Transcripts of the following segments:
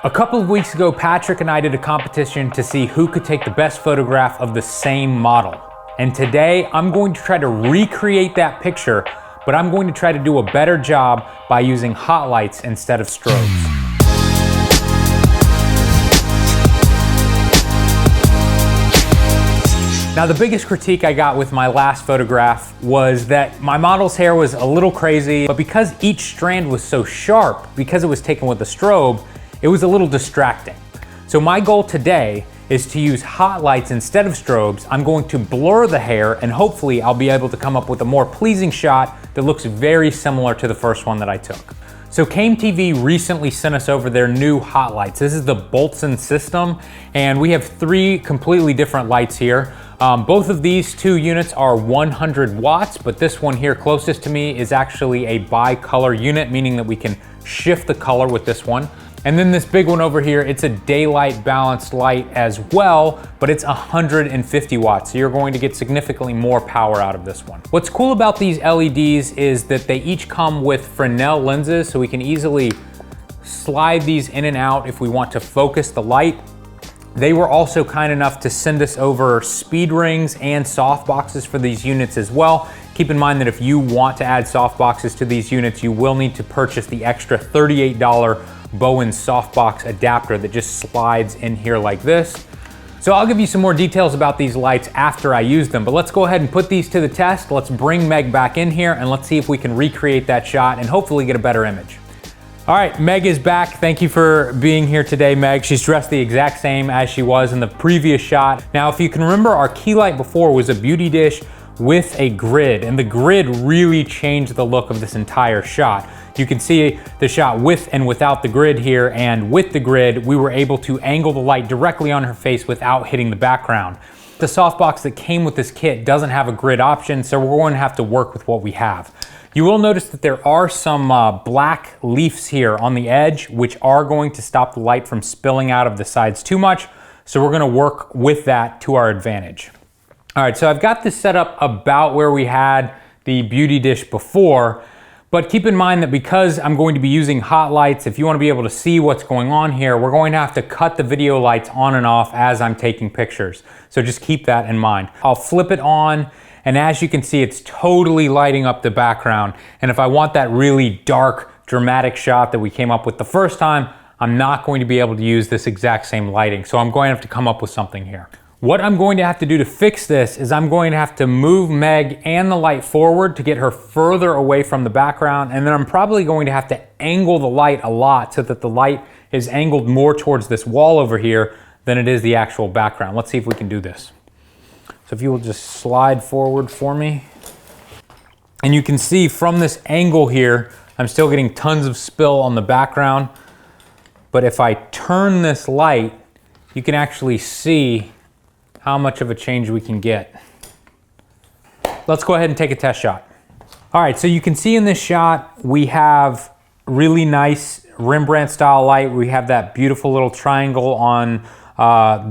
A couple of weeks ago, Patrick and I did a competition to see who could take the best photograph of the same model. And today, I'm going to try to recreate that picture, but I'm going to try to do a better job by using hot lights instead of strobes. Now, the biggest critique I got with my last photograph was that my model's hair was a little crazy, but because each strand was so sharp, because it was taken with a strobe, it was a little distracting. So my goal today is to use hot lights instead of strobes. I'm going to blur the hair and hopefully I'll be able to come up with a more pleasing shot that looks very similar to the first one that I took. So Came TV recently sent us over their new hot lights. This is the Boltzmann system, and we have 3 completely different lights here. Both of these 2 units are 100 watts, but this one here closest to me is actually a bi-color unit, meaning that we can shift the color with this one. And then this big one over here, it's a daylight balanced light as well, but it's 150 watts. So you're going to get significantly more power out of this one. What's cool about these LEDs is that they each come with Fresnel lenses, so we can easily slide these in and out if we want to focus the light. They were also kind enough to send us over speed rings and soft boxes for these units as well. Keep in mind that if you want to add soft boxes to these units, you will need to purchase the extra $38 Bowen softbox adapter that just slides in here like this. So I'll give you some more details about these lights after I use them, but let's go ahead and put these to the test. Let's bring Meg back in here and let's see if we can recreate that shot and hopefully get a better image. All right, Meg is back. Thank you for being here today, Meg. She's dressed the exact same as she was in the previous shot. Now, if you can remember, our key light before was a beauty dish with a grid, and the grid really changed the look of this entire shot. You can see the shot with and without the grid here, and with the grid, we were able to angle the light directly on her face without hitting the background. The softbox that came with this kit doesn't have a grid option, so we're going to have to work with what we have. You will notice that there are some black leaves here on the edge, which are going to stop the light from spilling out of the sides too much, so we're gonna work with that to our advantage. All right, so I've got this set up about where we had the beauty dish before, but keep in mind that because I'm going to be using hot lights, if you want to be able to see what's going on here, we're going to have to cut the video lights on and off as I'm taking pictures. So just keep that in mind. I'll flip it on, and as you can see, it's totally lighting up the background. And if I want that really dark, dramatic shot that we came up with the first time, I'm not going to be able to use this exact same lighting. So I'm going to have to come up with something here. What I'm going to have to do to fix this is I'm going to have to move Meg and the light forward to get her further away from the background, and then I'm probably going to have to angle the light a lot so that the light is angled more towards this wall over here than it is the actual background. Let's see if we can do this. So if you will just slide forward for me. And you can see from this angle here, I'm still getting tons of spill on the background, but if I turn this light, you can actually see how much of a change we can get. Let's go ahead and take a test shot. All right, so you can see in this shot, we have really nice Rembrandt style light. We have that beautiful little triangle on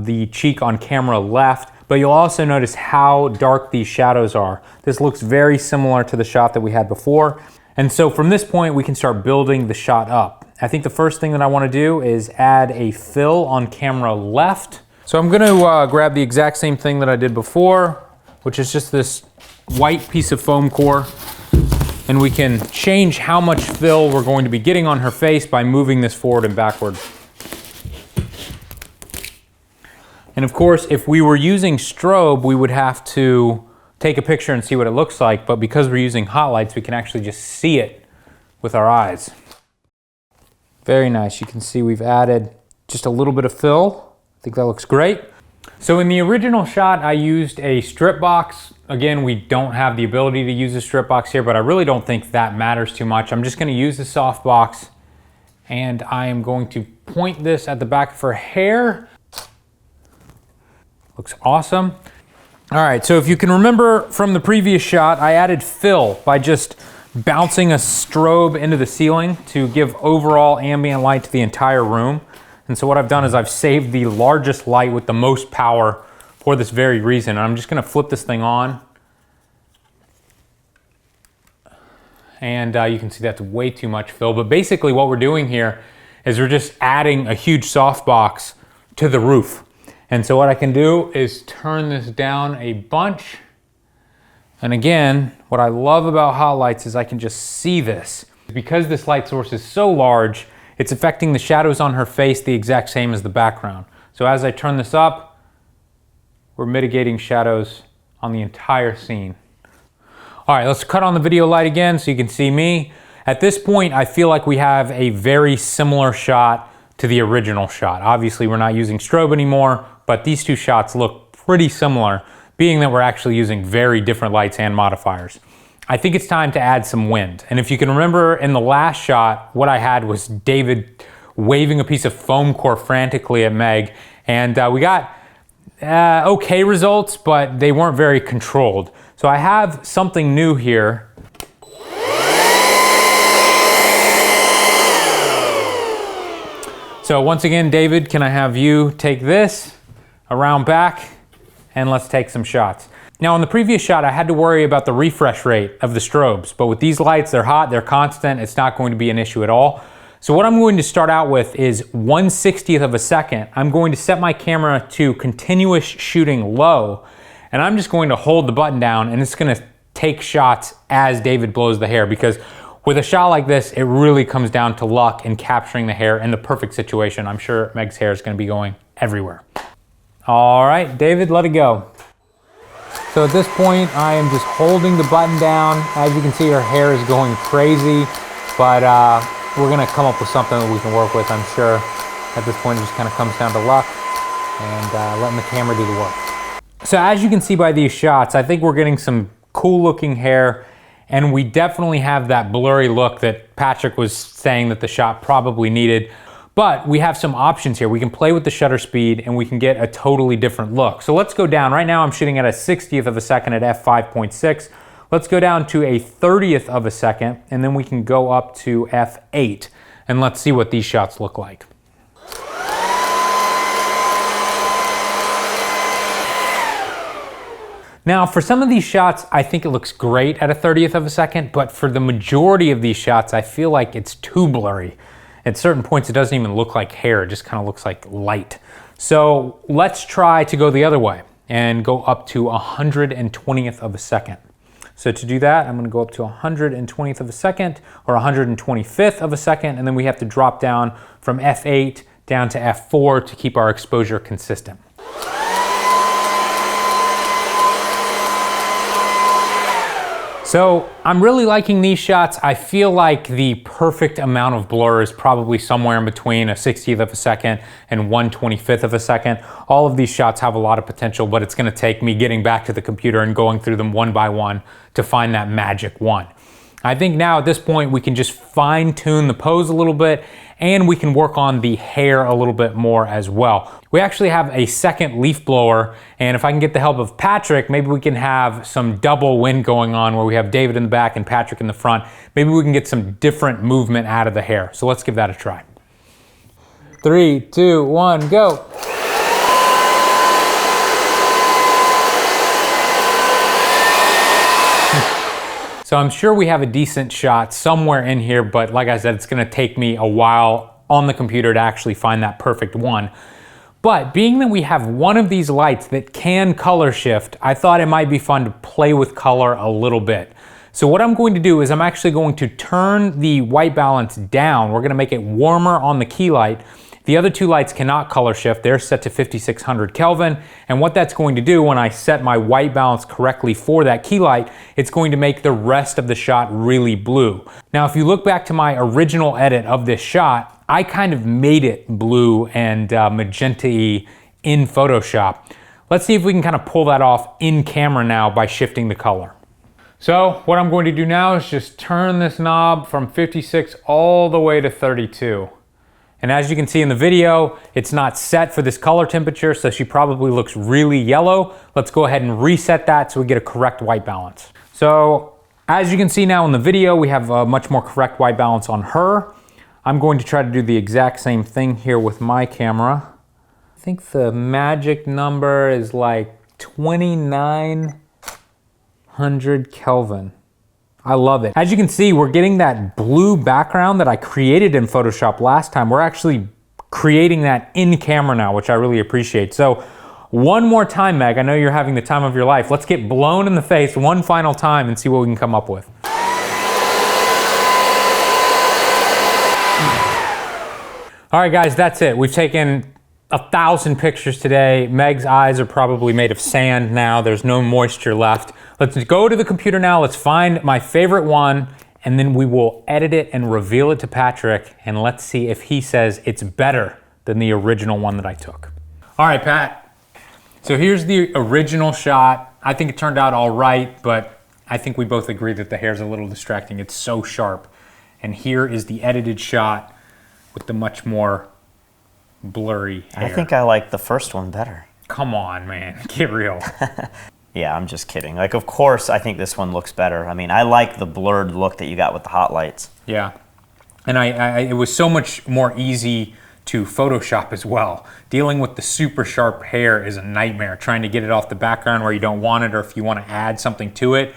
the cheek on camera left, but you'll also notice how dark these shadows are. This looks very similar to the shot that we had before. And so from this point, we can start building the shot up. I think the first thing that I wanna do is add a fill on camera left. So I'm gonna grab the exact same thing that I did before, which is just this white piece of foam core, and we can change how much fill we're going to be getting on her face by moving this forward and backward. And of course, if we were using strobe, we would have to take a picture and see what it looks like, but because we're using hot lights, we can actually just see it with our eyes. Very nice. You can see we've added just a little bit of fill. I think that looks great. So in the original shot, I used a strip box. Again, we don't have the ability to use a strip box here, but I really don't think that matters too much. I'm just gonna use the soft box, and I am going to point this at the back of her hair. Looks awesome. All right, so if you can remember from the previous shot, I added fill by just bouncing a strobe into the ceiling to give overall ambient light to the entire room. And so what I've done is I've saved the largest light with the most power for this very reason. And I'm just gonna flip this thing on. And you can see that's way too much fill. But basically what we're doing here is we're just adding a huge softbox to the roof. And so what I can do is turn this down a bunch. And again, what I love about hot lights is I can just see this. Because this light source is so large, it's affecting the shadows on her face the exact same as the background. So as I turn this up, we're mitigating shadows on the entire scene. All right, let's cut on the video light again so you can see me. At this point, I feel like we have a very similar shot to the original shot. Obviously, we're not using strobe anymore, but these two shots look pretty similar, being that we're actually using very different lights and modifiers. I think it's time to add some wind. And if you can remember in the last shot, what I had was David waving a piece of foam core frantically at Meg, and we got okay results, but they weren't very controlled. So I have something new here. So once again, David, can I have you take this around back and let's take some shots. Now on the previous shot, I had to worry about the refresh rate of the strobes, but with these lights, they're hot, they're constant, it's not going to be an issue at all. So what I'm going to start out with is 1/60th of a second. I'm going to set my camera to continuous shooting low, and I'm just going to hold the button down and it's gonna take shots as David blows the hair, because with a shot like this, it really comes down to luck in capturing the hair in the perfect situation. I'm sure Meg's hair is gonna be going everywhere. All right, David, let it go. So at this point, I am just holding the button down. As you can see, her hair is going crazy, but we're gonna come up with something that we can work with, I'm sure. At this point, it just kind of comes down to luck and letting the camera do the work. So as you can see by these shots, I think we're getting some cool looking hair, and we definitely have that blurry look that Patrick was saying that the shot probably needed. But we have some options here. We can play with the shutter speed and we can get a totally different look. So let's go down. Right now I'm shooting at a 60th of a second at f5.6. Let's go down to a 30th of a second, and then we can go up to f8, and let's see what these shots look like. Now for some of these shots, I think it looks great at a 30th of a second, but for the majority of these shots, I feel like it's too blurry. At certain points, it doesn't even look like hair, it just kind of looks like light. So let's try to go the other way and go up to 120th of a second. So to do that, I'm gonna go up to 120th of a second or 125th of a second, and then we have to drop down from f8 down to f4 to keep our exposure consistent. So I'm really liking these shots. I feel like the perfect amount of blur is probably somewhere in between a 60th of a second and 1/25th of a second. All of these shots have a lot of potential, but it's gonna take me getting back to the computer and going through them one by one to find that magic one. I think now at this point we can just fine tune the pose a little bit, and we can work on the hair a little bit more as well. We actually have a second leaf blower, and if I can get the help of Patrick, maybe we can have some double wind going on where we have David in the back and Patrick in the front. Maybe we can get some different movement out of the hair. So let's give that a try. 3, 2, 1, go. So I'm sure we have a decent shot somewhere in here, but like I said, it's gonna take me a while on the computer to actually find that perfect one. But being that we have one of these lights that can color shift, I thought it might be fun to play with color a little bit. So what I'm going to do is I'm actually going to turn the white balance down. We're gonna make it warmer on the key light. The other two lights cannot color shift. They're set to 5600 Kelvin. And what that's going to do when I set my white balance correctly for that key light, it's going to make the rest of the shot really blue. Now, if you look back to my original edit of this shot, I kind of made it blue and magenta-y in Photoshop. Let's see if we can kind of pull that off in camera now by shifting the color. So what I'm going to do now is just turn this knob from 56 all the way to 32. And as you can see in the video, it's not set for this color temperature, so she probably looks really yellow. Let's go ahead and reset that so we get a correct white balance. So as you can see now in the video, we have a much more correct white balance on her. I'm going to try to do the exact same thing here with my camera. I think the magic number is like 2900 Kelvin. I love it. As you can see, we're getting that blue background that I created in Photoshop last time. We're actually creating that in camera now, which I really appreciate. So one more time, Meg, I know you're having the time of your life. Let's get blown in the face one final time and see what we can come up with. All right, guys, that's it. We've taken 1,000 pictures today. Meg's eyes are probably made of sand now. There's no moisture left. Let's go to the computer now. Let's find my favorite one, and then we will edit it and reveal it to Patrick, and let's see if he says it's better than the original one that I took. All right, Pat. So here's the original shot. I think it turned out all right, but I think we both agree that the hair's a little distracting. It's so sharp. And here is the edited shot with the much more blurry hair. I think I like the first one better. Come on, man, get real. Yeah, I'm just kidding. Like, of course, I think this one looks better. I mean, I like the blurred look that you got with the hot lights. Yeah, and it was so much more easy to Photoshop as well. Dealing with the super sharp hair is a nightmare. Trying to get it off the background where you don't want it, or if you want to add something to it.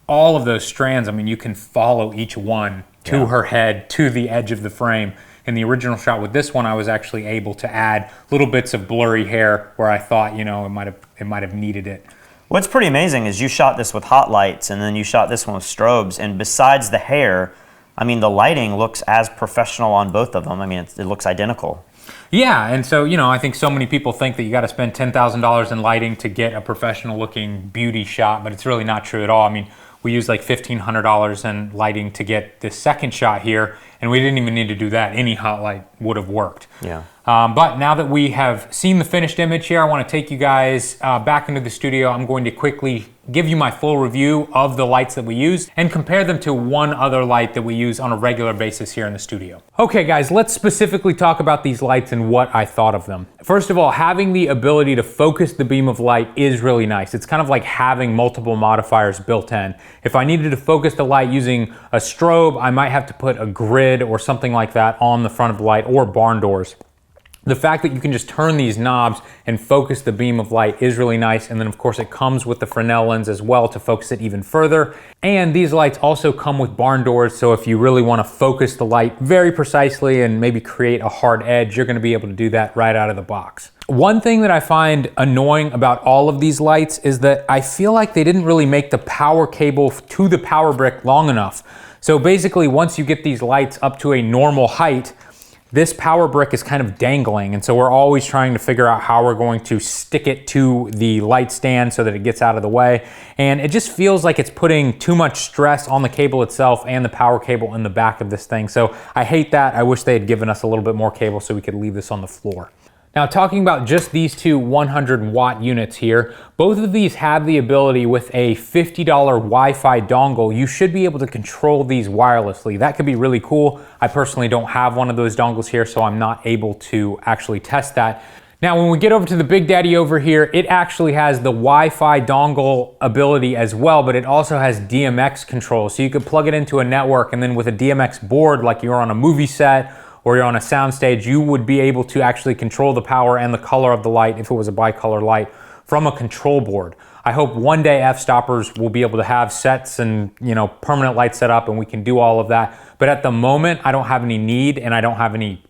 All of those strands, I mean, you can follow each one to her head, to the edge of the frame. In the original shot with this one, I was actually able to add little bits of blurry hair where I thought, you know, it might have needed it. What's pretty amazing is you shot this with hot lights, and then you shot this one with strobes, and besides the hair, I mean, the lighting looks as professional on both of them. I mean, it looks identical. Yeah, and so, you know, I think so many people think that you got to spend $10,000 in lighting to get a professional looking beauty shot, but it's really not true at all. I mean, we used like $1,500 in lighting to get this second shot here, and we didn't even need to do that. Any hot light would have worked. Yeah. But now that we have seen the finished image here, I want to take you guys back into the studio. I'm going to quickly give you my full review of the lights that we used and compare them to one other light that we use on a regular basis here in the studio. Okay guys, let's specifically talk about these lights and what I thought of them. First of all, having the ability to focus the beam of light is really nice. It's kind of like having multiple modifiers built in. If I needed to focus the light using a strobe, I might have to put a grid or something like that on the front of the light, or barn doors. The fact that you can just turn these knobs and focus the beam of light is really nice. And then of course it comes with the Fresnel lens as well to focus it even further. And these lights also come with barn doors. So if you really want to focus the light very precisely and maybe create a hard edge, you're going to be able to do that right out of the box. One thing that I find annoying about all of these lights is that I feel like they didn't really make the power cable to the power brick long enough. So basically once you get these lights up to a normal height, this power brick is kind of dangling, and so we're always trying to figure out how we're going to stick it to the light stand so that it gets out of the way. And it just feels like it's putting too much stress on the cable itself and the power cable in the back of this thing. So I hate that. I wish they had given us a little bit more cable so we could leave this on the floor. Now, talking about just these two 100-watt units here, both of these have the ability with a $50 Wi-Fi dongle. You should be able to control these wirelessly. That could be really cool. I personally don't have one of those dongles here, so I'm not able to actually test that. Now, when we get over to the Big Daddy over here, it actually has the Wi-Fi dongle ability as well, but it also has DMX control. So you could plug it into a network, and then with a DMX board, like you're on a movie set, or you're on a soundstage, you would be able to actually control the power and the color of the light if it was a bicolor light from a control board. I hope one day Fstoppers will be able to have sets and, you know, permanent lights set up and we can do all of that. But at the moment, I don't have any need and I don't have any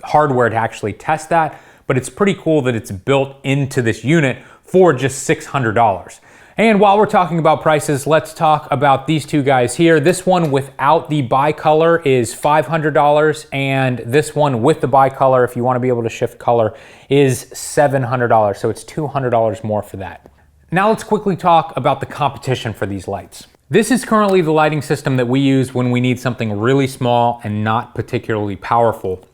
hardware to actually test that. But it's pretty cool that it's built into this unit for just $600. And while we're talking about prices, let's talk about these two guys here. This one without the bicolor is $500, and this one with the bicolor, if you want to be able to shift color, is $700. So it's $200 more for that. Now let's quickly talk about the competition for these lights. This is currently the lighting system that we use when we need something really small and not particularly powerful.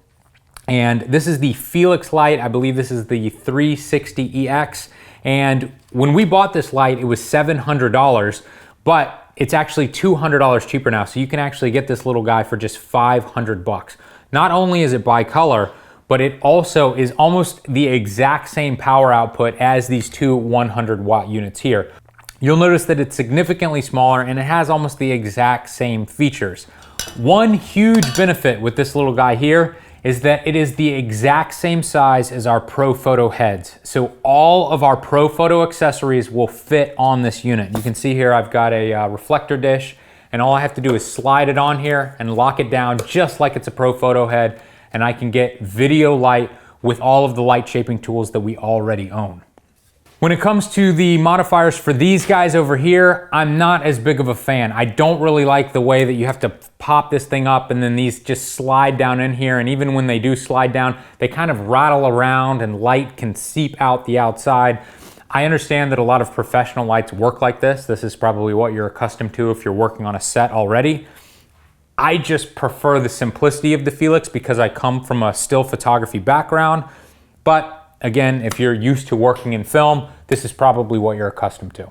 And this is the Felix light. I believe this is the 360EX. And when we bought this light, it was $700, but it's actually $200 cheaper now. So you can actually get this little guy for just 500 bucks. Not only is it bicolor, but it also is almost the exact same power output as these two 100-watt units here. You'll notice that it's significantly smaller and it has almost the exact same features. One huge benefit with this little guy here is that it is the exact same size as our Pro Photo heads. So all of our Pro Photo accessories will fit on this unit. You can see here I've got a reflector dish, and all I have to do is slide it on here and lock it down just like it's a Pro Photo head, and I can get video light with all of the light shaping tools that we already own. When it comes to the modifiers for these guys over here, I'm not as big of a fan. I don't really like the way that you have to pop this thing up and then these just slide down in here, and even when they do slide down, they kind of rattle around and light can seep out the outside. I understand that a lot of professional lights work like this. This is probably what you're accustomed to if you're working on a set already. I just prefer the simplicity of the Felix because I come from a still photography background, but again, if you're used to working in film, this is probably what you're accustomed to.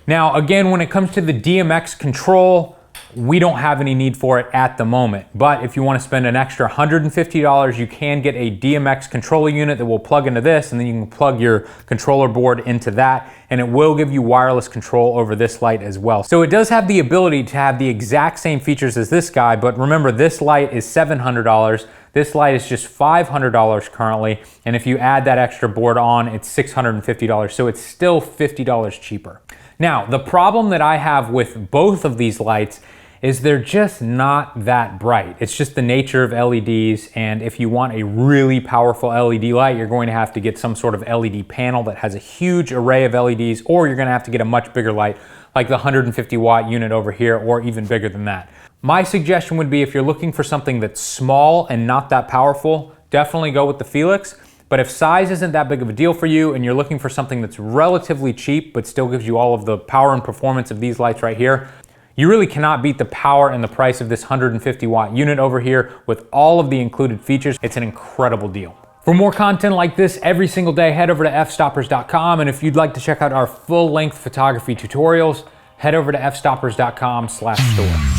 Now, again, when it comes to the DMX control, we don't have any need for it at the moment. But if you want to spend an extra $150, you can get a DMX controller unit that will plug into this, and then you can plug your controller board into that, and it will give you wireless control over this light as well. So it does have the ability to have the exact same features as this guy, but remember, this light is $700. This light is just $500 currently, and if you add that extra board on, it's $650, so it's still $50 cheaper. Now, the problem that I have with both of these lights is they're just not that bright. It's just the nature of LEDs, and if you want a really powerful LED light, you're going to have to get some sort of LED panel that has a huge array of LEDs, or you're gonna have to get a much bigger light, like the 150 watt unit over here, or even bigger than that. My suggestion would be, if you're looking for something that's small and not that powerful, definitely go with the Felix. But if size isn't that big of a deal for you and you're looking for something that's relatively cheap but still gives you all of the power and performance of these lights right here, you really cannot beat the power and the price of this 150 watt unit over here with all of the included features. It's an incredible deal. For more content like this every single day, head over to fstoppers.com, and if you'd like to check out our full-length photography tutorials, head over to fstoppers.com/store.